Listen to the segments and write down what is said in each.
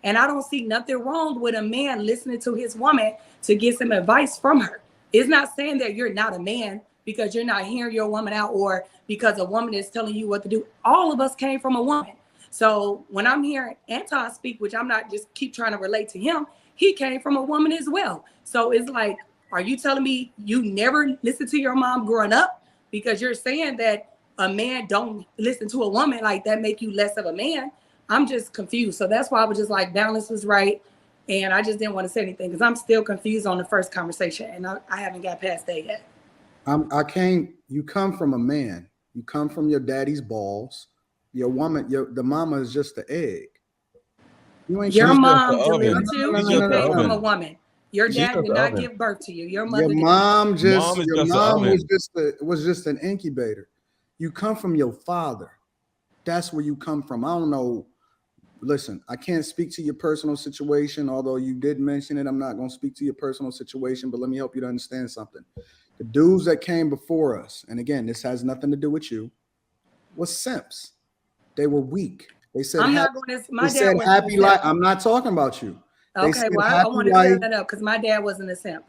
And I don't see nothing wrong with a man listening to his woman to get some advice from her. It's not saying that you're not a man because you're not hearing your woman out or because a woman is telling you what to do. All of us came from a woman. So when I'm hearing Anton speak, which I'm not just keep trying to relate to him, he came from a woman as well. So it's like, are you telling me you never listened to your mom growing up? Because you're saying that a man don't listen to a woman, like that make you less of a man. I'm just confused. So that's why I was just like, balance was right. And I just didn't want to say anything because I'm still confused on the first conversation. And I haven't got past that yet. You come from a man. You come from your daddy's balls. Your woman, the mama is just the egg. Your mom delivered you. You came from a woman. Your dad did not give birth to you. Your mother. Your mom was just an incubator. You come from your father. That's where you come from. I don't know. Listen, I can't speak to your personal situation, although you did mention it. I'm not going to speak to your personal situation, but let me help you to understand something. The dudes that came before us, and again, this has nothing to do with you, was simps. They were weak. They said, I'm not talking about you. Okay, well, I want to clear that up because my dad wasn't a simp.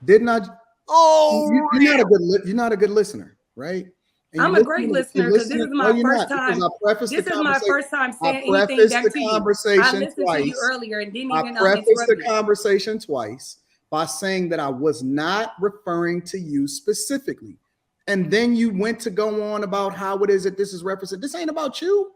Did not. Oh, you're not a good listener, right? And I'm a great listener because this is my first time. This is my first time saying anything back to you. I listened to you earlier and didn't even prefaced the conversation twice by saying that I was not referring to you specifically. And then you went to go on about how it is that this is represented. This ain't about you.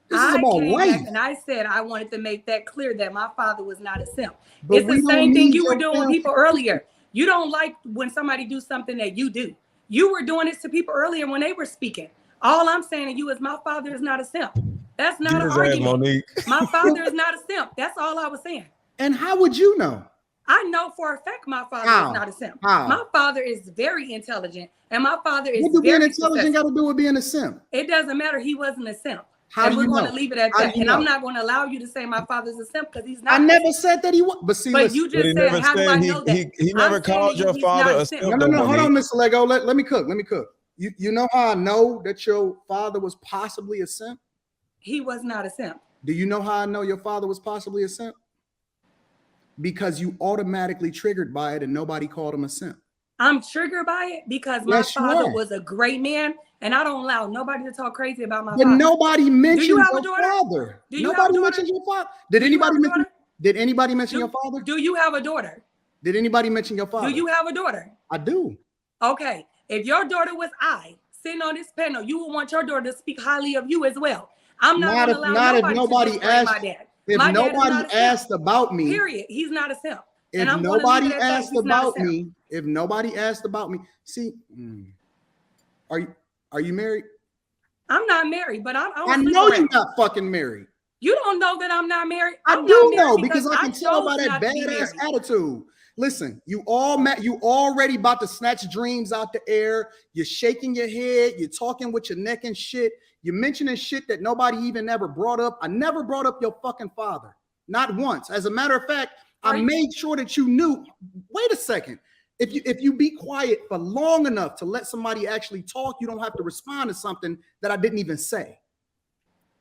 This is about life. And I said I wanted to make that clear that my father was not a simp. It's the same thing you were doing with people earlier. You don't like when somebody do something that you do. You were doing this to people earlier when they were speaking. All I'm saying to you is my father is not a simp. That's not an argument. My father is not a simp. That's all I was saying. And how would you know? I know for a fact my father is not a simp. My father is very intelligent, and my father is what do being intelligent got to do with being a simp? It doesn't matter. He wasn't a simp. And we're going to leave it at that. And I'm not going to allow you to say my father's a simp because he's not. I never said that he was. But see, but you just said, how do I know that? He never called your father a simp. No. Hold on, Mr. Lego. Let me cook. You know how I know that your father was possibly a simp? He was not a simp. Do you know how I know your father was possibly a simp? Because you automatically triggered by it and nobody called him a simp. I'm triggered by it because my father was a great man. And I don't allow nobody to talk crazy about my father. But nobody mentioned your father. Nobody mentioned your father. Did anybody mention your father? Do you have a daughter? Did anybody mention your father? Do you have a daughter? I do. Okay. If your daughter was sitting on this panel, you would want your daughter to speak highly of you as well. I'm not going to allow nobody to ask my dad. If nobody asked about me, period, he's not a simp. If nobody asked about me, see, are you married? I'm not married, but I know you're not fucking married. You don't know that I'm not married. I do know because I can tell by that badass attitude. Listen, you already about to snatch dreams out the air. You're shaking your head. You're talking with your neck and shit. You're mentioning shit that nobody even ever brought up. I never brought up your fucking father. Not once. As a matter of fact, I made sure that you knew. Wait a second. If you be quiet for long enough to let somebody actually talk, you don't have to respond to something that I didn't even say.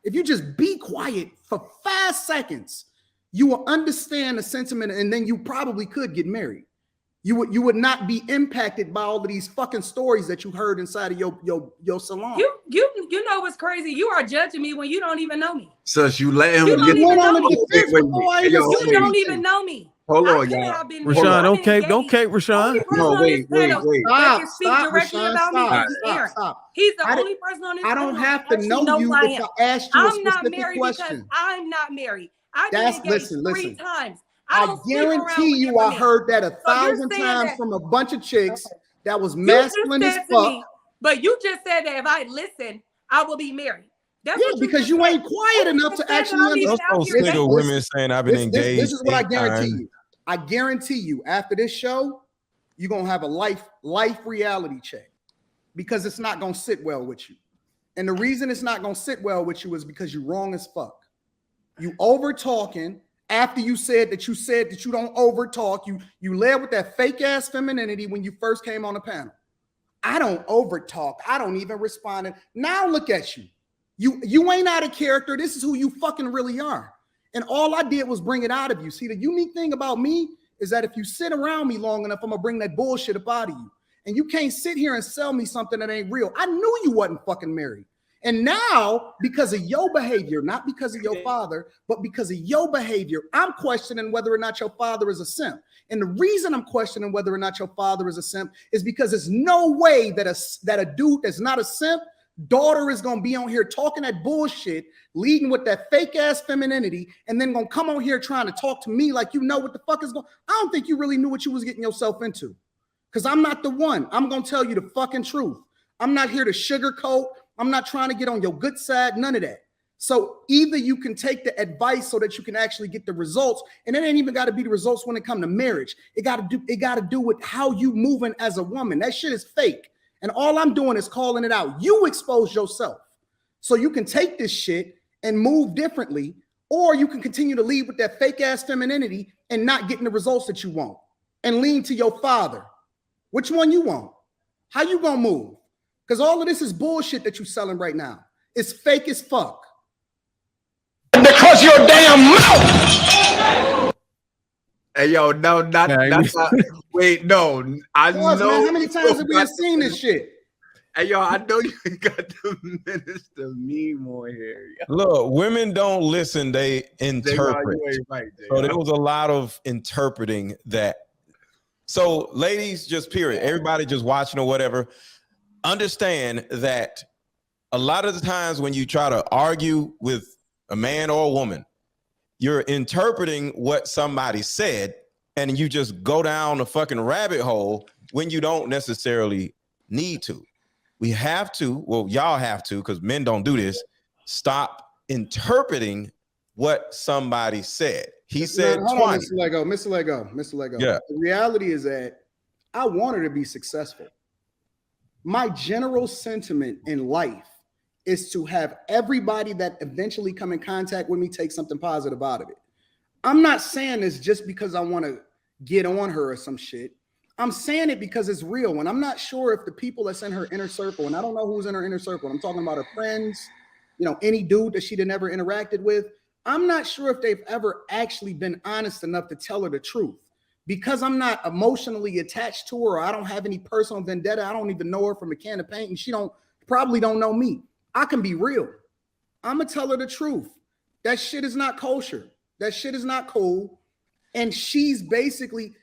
If you just be quiet for 5 seconds, you will understand the sentiment, and then you probably could get married. You would not be impacted by all of these fucking stories that you heard inside of your salon. You know what's crazy? You are judging me when you don't even know me. Sus, you let him get you don't even know me. Hold on, y'all. Rashawn, don't cake Rashawn. No, wait. Stop. He's the only person on this I don't have to know you if I asked you a specific question. I'm not married. Listen. 3 times. I guarantee you I heard that 1,000 times from a bunch of chicks that was masculine as fuck. But you just said that if I listen, I will be married. That's because you ain't quiet enough to actually understand. Those single women saying I've been engaged. This is what I guarantee you. I guarantee you after this show, you're going to have a life reality check because it's not going to sit well with you. And the reason it's not going to sit well with you is because you're wrong as fuck. You over talking. After you said that you don't over talk, you led with that fake ass femininity when you first came on the panel. I don't over talk. I don't even respond. Now look at you. You ain't out of character. This is who you fucking really are. And all I did was bring it out of you. See, the unique thing about me is that if you sit around me long enough, I'm gonna bring that bullshit up out of you. And you can't sit here and sell me something that ain't real. I knew you wasn't fucking married. And now, because of your behavior, not because of your father, but because of your behavior, I'm questioning whether or not your father is a simp. And the reason I'm questioning whether or not your father is a simp is because there's no way that a dude that's not a simp, daughter is gonna be on here talking that bullshit, leading with that fake ass femininity, and then gonna come on here trying to talk to me like you know what the fuck is going. I don't think you really knew what you was getting yourself into. Because I'm not the one. I'm gonna tell you the fucking truth. I'm not here to sugarcoat. I'm not trying to get on your good side, none of that. So either you can take the advice so that you can actually get the results, and it ain't even got to be the results when it comes to marriage. It got to do with how you moving as a woman. That shit is fake. And all I'm doing is calling it out. You expose yourself. So you can take this shit and move differently, or you can continue to lead with that fake ass femininity and not getting the results that you want and lean to your father. Which one you want? How you gonna move? Because all of this is bullshit that you're selling right now. It's fake as fuck. Because your damn mouth. Hey, yo, no, not wait, no. I know. Man, how many times have we seen this shit? Hey, yo, I know you got the minister meme on here. Yo. Look, women don't listen, they interpret. Right, so there was a lot of interpreting that. So ladies, just period, everybody just watching or whatever, understand that a lot of the times when you try to argue with a man or a woman, you're interpreting what somebody said and you just go down a fucking rabbit hole when you don't necessarily need to. We have to, well, y'all have to, because men don't do this, stop interpreting what somebody said. He said twice. Mr. Lego. Yeah. The reality is that I want her to be successful. My general sentiment in life is to have everybody that eventually come in contact with me take something positive out of it. I'm not saying this just because I want to get on her or some shit. I'm saying it because it's real. And I'm not sure if the people that's in her inner circle, and I don't know who's in her inner circle, I'm talking about her friends, any dude that she'd never interacted with. I'm not sure if they've ever actually been honest enough to tell her the truth. Because I'm not emotionally attached to her, or I don't have any personal vendetta. I don't even know her from a can of paint, and she probably don't know me. I can be real. I'm gonna tell her the truth. That shit is not kosher. That shit is not cool. And she's basically,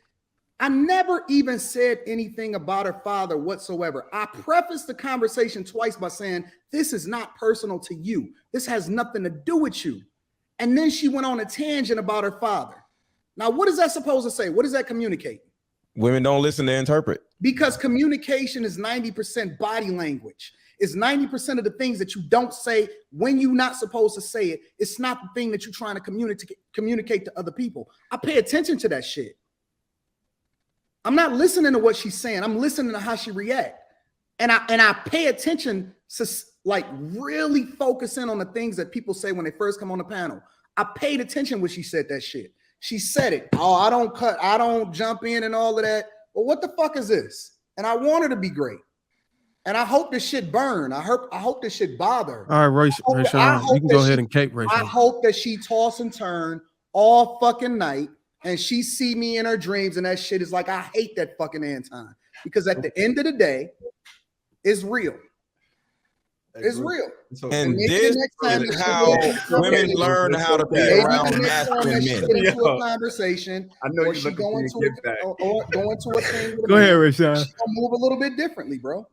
I never even said anything about her father whatsoever. I prefaced the conversation twice by saying, this is not personal to you. This has nothing to do with you. And then she went on a tangent about her father. Now, what is that supposed to say? What does that communicate? Women don't listen, they interpret. Because communication is 90% body language. It's 90% of the things that you don't say when you're not supposed to say it. It's not the thing that you're trying to communicate to other people. I pay attention to that shit. I'm not listening to what she's saying. I'm listening to how she reacts. And I pay attention to really focus in on the things that people say when they first come on the panel. I paid attention when she said that shit. She said it. Oh, I don't jump in and all of that. Well, what the fuck is this? And I want her to be great. And I hope this shit burn. I hope this shit bother. All right, Rayshawn, you can go ahead and cape Rayshawn. I hope that she toss and turn all fucking night and she see me in her dreams and that shit is like, I hate that fucking Anton. Because at the end of the day, it's real. It's real. And this is how women learn how to be around masculine men. Into a conversation. I know you're going to a thing. Go ahead, Rashawn. She's gonna move a little bit differently, bro.